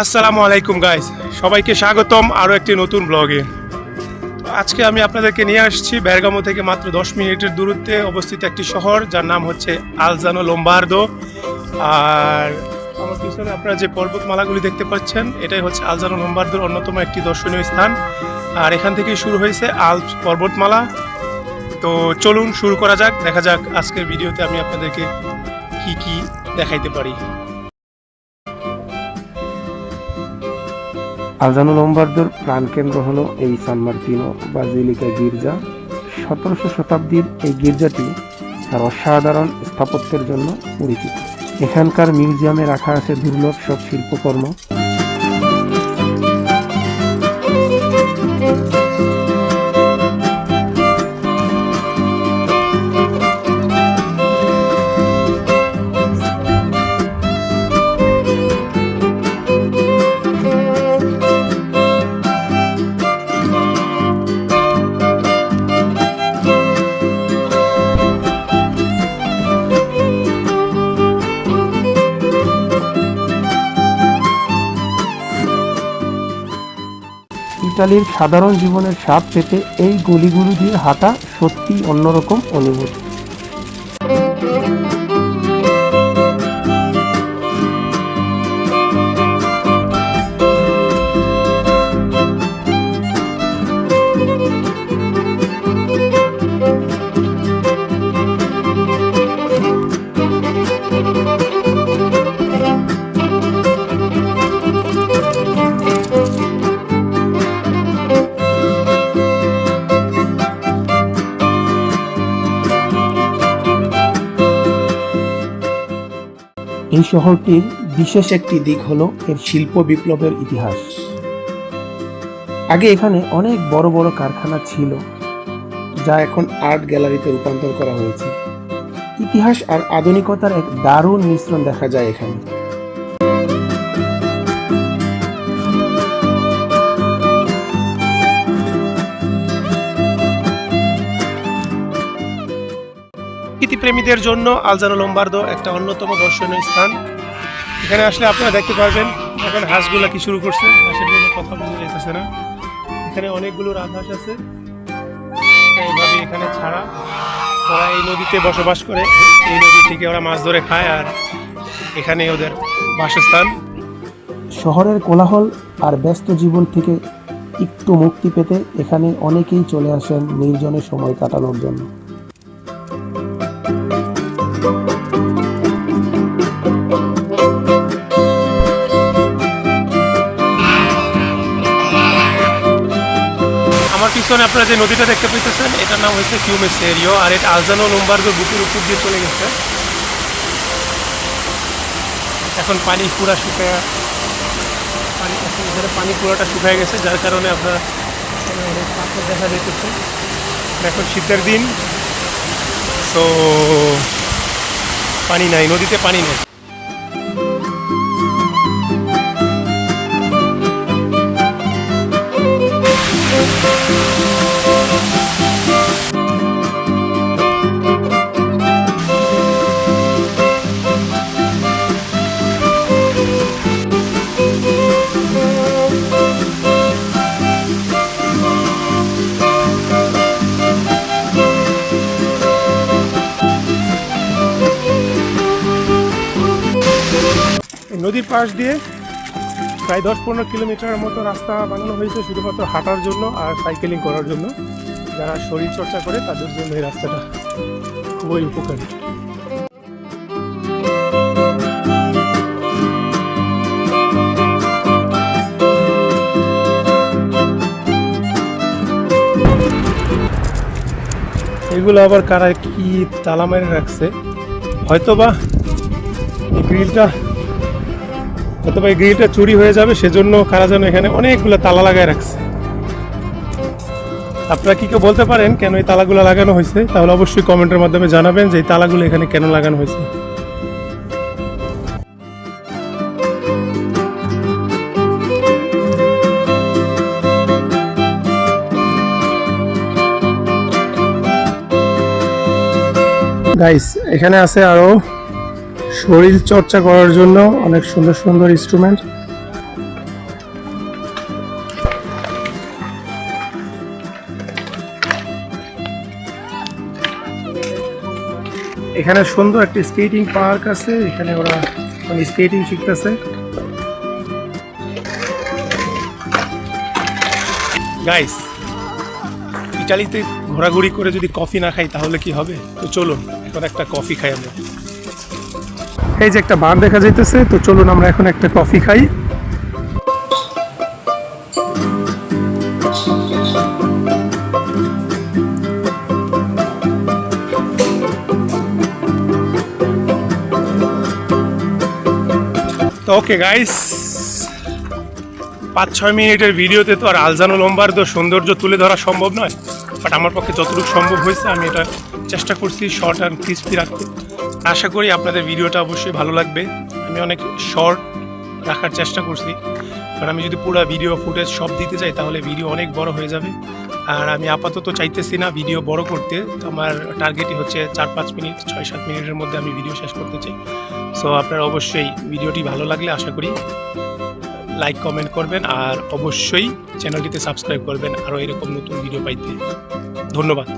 আসসালামু আলাইকুম গাইস, সবাইকে স্বাগতম আরও একটি নতুন ব্লগে। আজকে আমি আপনাদেরকে নিয়ে আসছি বেরগামো থেকে মাত্র 10 মিনিটের দূরত্বে অবস্থিত একটি শহর যার নাম হচ্ছে আলজানো লোম্বার্দো। আর আমার পিছনে আপনারা যে পর্বতমালাগুলি দেখতে পাচ্ছেন এটাই হচ্ছে আলজানো লোম্বার্দোর অন্যতম একটি দর্শনীয় স্থান। আর এখান থেকেই শুরু হয়েছে আলপস পর্বতমালা। তো চলুন শুরু করা যাক, দেখা যাক আজকের ভিডিওতে আমি আপনাদেরকে কি কি দেখাইতে পারি। আলজানো লোম্বার্দোর প্রাণকেন্দ্র হলো এই সান মার্তিনো বাজিলিকা গির্জা। 1700 শতাব্দীর এই গির্জাটি তার অসাধারণ স্থাপত্যের জন্য পরিচিত। এখানকার মিউজিয়ামে রাখা আছে দুর্লভ সব শিল্পকর্ম। ইতালির সাধারণ জীবনের স্বাদ পেতে এই গলিগুলি দিয়ে হাঁটা সত্যিই অন্যরকম অনুভূতি। এই শহরটির বিশেষ একটি দিক হলো এর শিল্প বিপ্লবের ইতিহাস। আগে এখানে অনেক বড় বড় কারখানা ছিল, যা এখন আর্ট গ্যালারিতে রূপান্তর করা হয়েছে। ইতিহাস আর আধুনিকতার এক দারুণ মিশ্রণ দেখা যায় এখানে। প্রকৃতিপ্রেমীদের জন্য আলজানো লোম্বার্দো একটা অন্যতম দর্শনীয় স্থান। এখানে আসলে আপনারা দেখতে পারবেন এখন হাঁসগুলা কি শুরু করছে, হাঁসের জন্য কথা বলতে যেতেছে না। এখানে অনেকগুলো রাজহাঁস আছে, এইভাবে এখানে ছাড়া। ওরা এই নদীতে বসবাস করে, এই নদী থেকে ওরা মাছ ধরে খায়, আর এখানে ওদের বাসস্থান। শহরের কোলাহল আর ব্যস্ত জীবন থেকে একটু মুক্তি পেতে এখানে অনেকেই চলে আসেন নির্জনে সময় কাটানোর জন্য। আমার পিছনে আপনারা যে নদীটা দেখতে পাইতেছেন এটার নাম হচ্ছে ফিউমেসেরিও, আর এটা আলজানো লোম্বার্দোর বুকের উপর দিয়ে চলে গেছে। এখন পানি পুরা শুকায়, পানি পুরোটা শুকায় গেছে, যার কারণে আপনার অনেক পাথর দেখা যেতেছে। এখন শীতের দিন, তো পানি নাই, নদীতে পানি নেই। নদীর পাশ দিয়ে প্রায় 10-15 কিলোমিটারের মতো রাস্তা বানানো হয়েছে শুধুমাত্র হাঁটার জন্য আর সাইকেলিং করার জন্য। যারা শরীর চর্চা করে তাদের জন্য এই রাস্তাটা খুবই উপকারী। এগুলো আবার কারা কি তালা মেরে রাখছে, হয়তোবা এই গ্রিলটা চুরি হয়ে যাবে, সেজন্য কারা যেন এখানে অনেকগুলো তালা লাগায় রাখছে। আপনারা কি কেউ বলতে পারেন কেন এই তালাগুলো লাগানো হয়েছে? তাহলে অবশ্যই কমেন্টের মাধ্যমে জানাবেন যে এই তালাগুলো এখানে কেন লাগানো হয়েছে। গাইস, এখানে আছে আরো শরীর চর্চা করার জন্য অনেক সুন্দর সুন্দর ইনস্ট্রুমেন্ট। এখানে সুন্দর একটি স্কেটিং পার্ক আছে, এখানে ওরা মানে স্কেটিং শিখতেছে। গাইস, ইটালিতে ঘোরাঘুরি করে যদি কফি না খাই তাহলে কি হবে? তো চলুন এখন একটা কফি খাই আমরা। এই যে একটা বার দেখা যাইতেছে, তো চলুন আমরা এখন একটা কফি খাই। তো ওকে গাইস, 5-6 মিনিটের ভিডিওতে তো আর আলজানো লোম্বার্দো সৌন্দর্য তুলে ধরা সম্ভব নয়, বাট আমার পক্ষে যতটুকু সম্ভব হয়েছে আমি এটা চেষ্টা করছি শর্ট অ্যান্ড ক্রিস্পি রাখতে। আশা করি আপনাদের ভিডিওটা অবশ্যই ভালো লাগবে। আমি অনেক শর্ট রাখার চেষ্টা করছি, কারণ আমি যদি পুরো ভিডিও ফুটেজ সব দিতে চাই তাহলে ভিডিও অনেক বড় হয়ে যাবে। আর আমি আপাতত চাইতেছি না ভিডিও বড় করতে, তো আমার টার্গেটই হচ্ছে 4-5 মিনিট 6-7 মিনিটের মধ্যে আমি ভিডিও শেষ করতে চাই। সো আপনারা অবশ্যই ভিডিওটি ভালো লাগলে আশা করি লাইক কমেন্ট করবেন, আর অবশ্যই চ্যানেলটিতে সাবস্ক্রাইব করবেন আরও এরকম নতুন ভিডিও পাইতে। ধন্যবাদ।